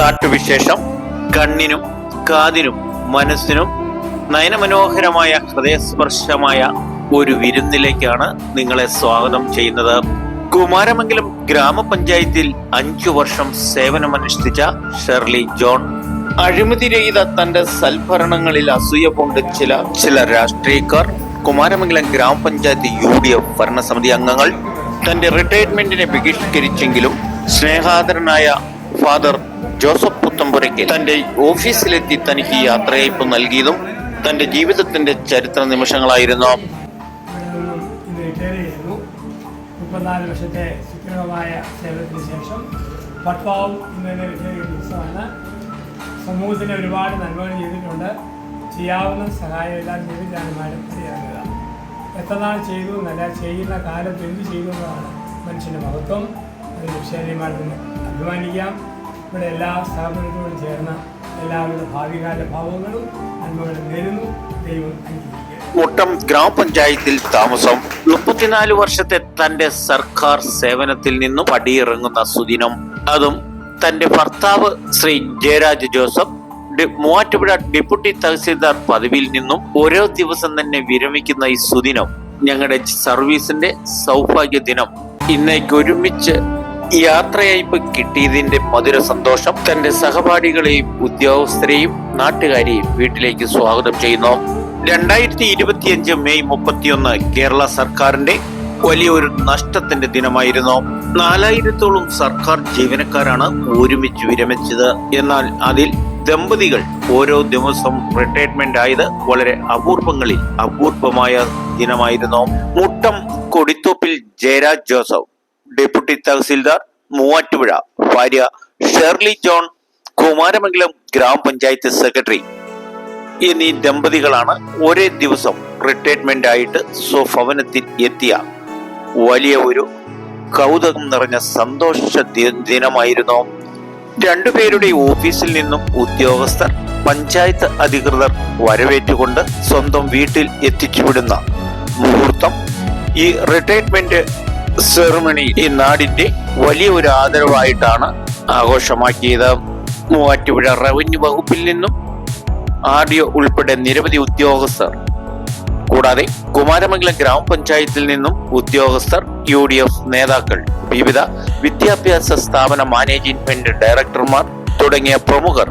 നാട്ടുവിശേഷം കണ്ണിനും കാതിനും മനസ്സിനും നയനമനോഹരമായ ഹൃദയസ്പർശമായ ഒരു വിരുന്നിലേക്കാണ് നിങ്ങളെ സ്വാഗതം ചെയ്യുന്നത്. കുമാരമംഗലം ഗ്രാമപഞ്ചായത്തിൽ 5 വർഷം സേവനമനുഷ്ഠിച്ച ഷെർലി ജോൺ അഴിമതിരഹിത തന്റെ സൽഭരണങ്ങളിൽ അസൂയ കൊണ്ട് ചില രാഷ്ട്രീയക്കാർ കുമാരമംഗലം ഗ്രാമപഞ്ചായത്ത് UDF ഭരണസമിതി അംഗങ്ങൾ തന്റെ റിട്ടയർമെന്റിനെ ബഹിഷ്കരിച്ചെങ്കിലും സ്നേഹാദരനായ ഫാദർ ജോസഫ് പുത്തമ്പുരയ്ക്ക് തന്റെ ഓഫീസിലെത്തി തനിക്ക് യാത്രയയപ്പ് നൽകിയതും തന്റെ ജീവിതത്തിന്റെ ചരിത്ര നിമിഷങ്ങളായിരുന്നു. 34 വർഷത്തെ സുഖകരമായ സേവനത്തിന് ശേഷം ഭർത്താവും ഇന്നലെ വിജയിക്കുന്ന ദിവസമാണ്. സമൂഹത്തിന് ഒരുപാട് നന്മകൾ ചെയ്തിട്ടുണ്ട്. ചെയ്യാവുന്ന സഹായമെല്ലാം ചെയ്തിട്ടാണ് മാഡം അറിയാവുന്നത്. എത്ര നാൾ ചെയ്തു എന്നല്ല, ചെയ്യുന്ന കാലത്ത് എന്ത് ചെയ്തു എന്നതാണ് മനുഷ്യൻ്റെ മഹത്വം. അതിന് ഷെർലി മാഡത്തിന് അഭിമാനിക്കാം. ഇവിടെ എല്ലാ സ്ഥാപനത്തോടും ചേർന്ന എല്ലാവിധ ഭാവികാല ഭാവങ്ങളും നന്മകളും നേരുന്നു. ദൈവം അംഗീകരിക്കുക. മുട്ടം ഗ്രാമപഞ്ചായത്തിൽ താമസം. 34 വർഷത്തെ തന്റെ സർക്കാർ സേവനത്തിൽ നിന്നും പടിയിറങ്ങുന്ന സുദിനം, അതും തന്റെ ഭർത്താവ് ശ്രീ ജയരാജ് ജോസഫ് മൂവാറ്റുപുഴ ഡെപ്യൂട്ടി തഹസീൽദാർ പദവിയിൽ നിന്നും ഓരോ ദിവസം തന്നെ വിരമിക്കുന്ന ഈ സുദിനം ഞങ്ങളുടെ സർവീസിന്റെ സൗഭാഗ്യ ദിനം. ഇന്നേക്ക് ഒരുമിച്ച് യാത്രയയപ്പ് കിട്ടിയതിന്റെ മധുര സന്തോഷം തന്റെ സഹപാഠികളെയും ഉദ്യോഗസ്ഥരെയും നാട്ടുകാരെയും വീട്ടിലേക്ക് സ്വാഗതം ചെയ്യുന്നു. 2025 മെയ് 31 കേരള സർക്കാരിന്റെ വലിയൊരു നഷ്ടത്തിന്റെ ദിനമായിരുന്നു. 4000-ഓളം സർക്കാർ ജീവനക്കാരാണ് ഒരുമിച്ച് വിരമിച്ചത്. എന്നാൽ അതിൽ ദമ്പതികൾ ഓരോ ദിവസം റിട്ടയർമെന്റ് ആയത് വളരെ അപൂർവമായ ദിനമായിരുന്നു. മുട്ടം കൊടിത്തോപ്പിൽ ജയരാജ് ജോസഫ് ഡെപ്യൂട്ടി തഹസീൽദാർ മൂവാറ്റുപുഴ, ഭാര്യ ഷെർലി ജോൺ കുമാരമംഗലം ഗ്രാമപഞ്ചായത്ത് സെക്രട്ടറി എന്നീ ദമ്പതികളാണ് ഒരേ ദിവസം റിട്ടയർമെന്റ് ആയിട്ട് സ്വഭവനത്തിൽ എത്തിയ വലിയ ഒരു കൗതുകം നിറഞ്ഞ സന്തോഷ ദിനമായിരുന്നു. രണ്ടുപേരുടെ ഓഫീസിൽ നിന്നും ഉദ്യോഗസ്ഥർ പഞ്ചായത്ത് അധികൃതർ വരവേറ്റുകൊണ്ട് സ്വന്തം വീട്ടിൽ എത്തിച്ചുവിടുന്ന മുഹൂർത്തം ഈ റിട്ടയർമെന്റ് സെറിമണി ഈ നാടിന്റെ വലിയ ഒരു ആദരവായിട്ടാണ് ആഘോഷമാക്കിയത്. മൂവാറ്റുപുഴ റവന്യൂ വകുപ്പിൽ നിന്നും RDO ഉൾപ്പെടെ നിരവധി ഉദ്യോഗസ്ഥർ, കൂടാതെ കുമാരമംഗലം ഗ്രാമപഞ്ചായത്തിൽ നിന്നും ഉദ്യോഗസ്ഥർ, UDF നേതാക്കൾ, വിവിധ വിദ്യാഭ്യാസ സ്ഥാപന മാനേജ്മെന്റ് ഡയറക്ടർമാർ തുടങ്ങിയ പ്രമുഖർ